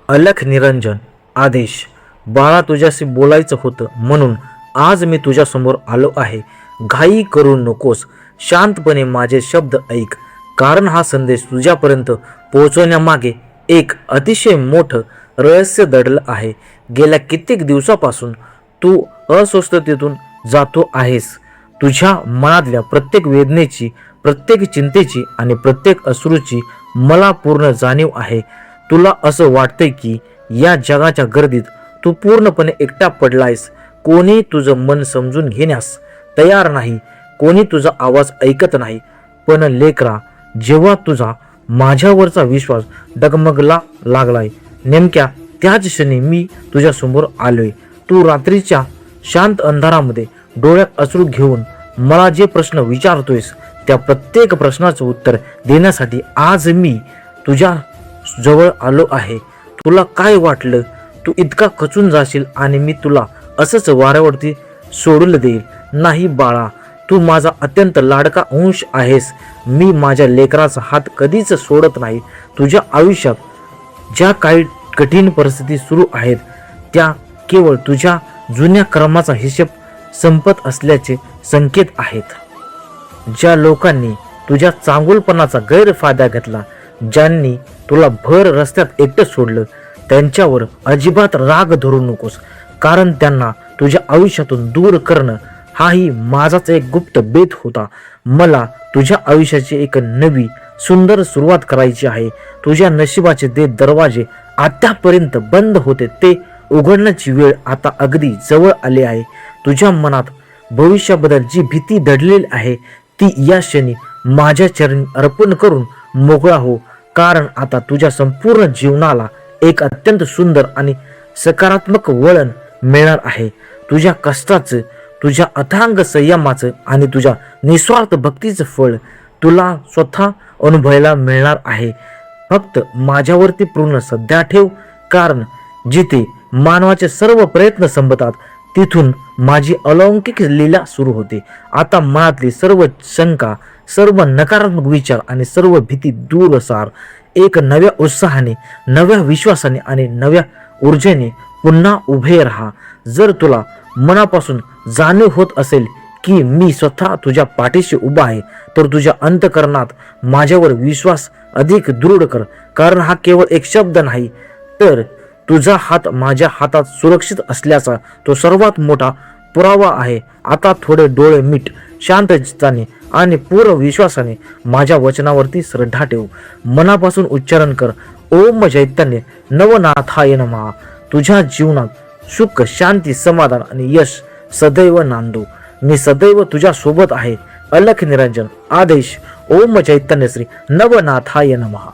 अलख निरंजन आदेश. बाळा, तुझ्याशी बोलायचं होतं म्हणून आज मी तुझ्यासमोर आलो आहे. घाई करू नकोस, शांतपणे माझे शब्द ऐक, कारण हा संदेश तुझ्यापर्यंत पोहोचवण्यामागे एक अतिशय मोठं रहस्य दडलं आहे. गेल्या कित्येक दिवसापासून तू अस्वस्थतेतून जातो आहेस. तुझ्या मनातल्या प्रत्येक वेदनेची, प्रत्येक चिंतेची आणि प्रत्येक अश्रूची मला पूर्ण जाणीव आहे. तुला असं वाटतंय की या जगाच्या गर्दीत तू पूर्णपणे एकटा पडलायस. कोणी तुझं मन समजून घेण्यास तयार नाही, कोणी तुझा आवाज ऐकत नाही. पण लेकरा, जेव्हा तुझा माझ्यावरचा विश्वास डगमगला लागलाय, नेमक्या त्याच क्षणी मी तुझ्या समोर आलोय. तू रात्रीच्या शांत अंधारामध्ये डोळ्यात अश्रू घेऊन मला जे प्रश्न विचारतोयस, त्या प्रत्येक प्रश्नाचं उत्तर देण्यासाठी आज मी तुझ्या जवळ आलो आहे. तुला काय वाटलं तू इतका खचून जाशील आणि मी तुला असंच वाऱ्यावरती सोडून देईल? नाही बाळा, तू माझा अत्यंत लाडका अंश आहेस. मी माझ्या लेकराचा हात कधीच सोडत नाही. तुझ्या आयुष्यात ज्या काही कठीण परिस्थिती सुरू आहेत, त्या केवळ तुझ्या जुन्या कर्माचा हिशेब संपत असल्याचे संकेत आहेत. ज्या लोकांनी तुझ्या चांगुलपणाचा गैरफायदा घेतला, ज्यांनी तुला भर रस्त्यात एकटं सोडलं, त्यांच्यावर अजिबात राग धरू नकोस, कारण त्यांना तुझ्या आयुष्यातून दूर करणं हाही माझाच एक गुप्त बेत होता. मला तुझ्या आयुष्याची एक नवी सुंदर सुरुवात करायची आहे. तुझ्या नशिबाचे जे दरवाजे आतापर्यंत बंद होते, ते उघडण्याची वेळ आता अगदी जवळ आली आहे. तुझ्या मनात भविष्याबद्दल जी भीती दडलेली आहे, ती या क्षणी माझ्या चरणी अर्पण करून मोकळा हो, कारण आता तुझ्या संपूर्ण जीवनाला एक अत्यंत सुंदर आणि सकारात्मक वळण मिळणार आहे. तुझ्या कष्टाचं, तुझ्या अथांग संयमाचं आणि तुझ्या निस्वार्थ भक्तीचं फळ तुला स्वतः अनुभवायला मिळणार आहे. फक्त माझ्यावरती पूर्ण श्रद्धा ठेव, कारण जिथे मानवाचे सर्व प्रयत्न संपतात, तिथून माझी अलौकिक लीला सुरू होते. आता मनातली सर्व शंका, सर्व नकारात्मक विचार आणि सर्व भीती दूर सार. एक नव्या उत्साहाने, नव्या विश्वासाने आणि नव्या ऊर्जेने पुन्हा उभे राहा. जर तुला मनापासून जाणीव होत असेल की मी स्वतः तुझ्या पाठीशी उभा आहे, तर तुझ्या अंतःकरणात माझ्यावर विश्वास अधिक दृढ कर, कारण हा केवळ एक शब्द नाही, तर तुझा हात माझ्या हातात सुरक्षित असल्याचा तो सर्वात मोठा पुरावा आहे. आता थोडे डोळे मिट, शांतचित्ताने आणि पूर्ण विश्वासाने माझ्या वचनावरती श्रद्धा ठेव. मनापासून उच्चारण कर, ओम चैतन्य नवनाथाय नमः. तुझ्या जीवनात सुख, शांती, समाधान आणि यश सदैव नांदो. मी सदैव तुझ्या सोबत आहे. अलख निरंजन आदेश. ओम चैतन्य श्री नवनाथाय नमः.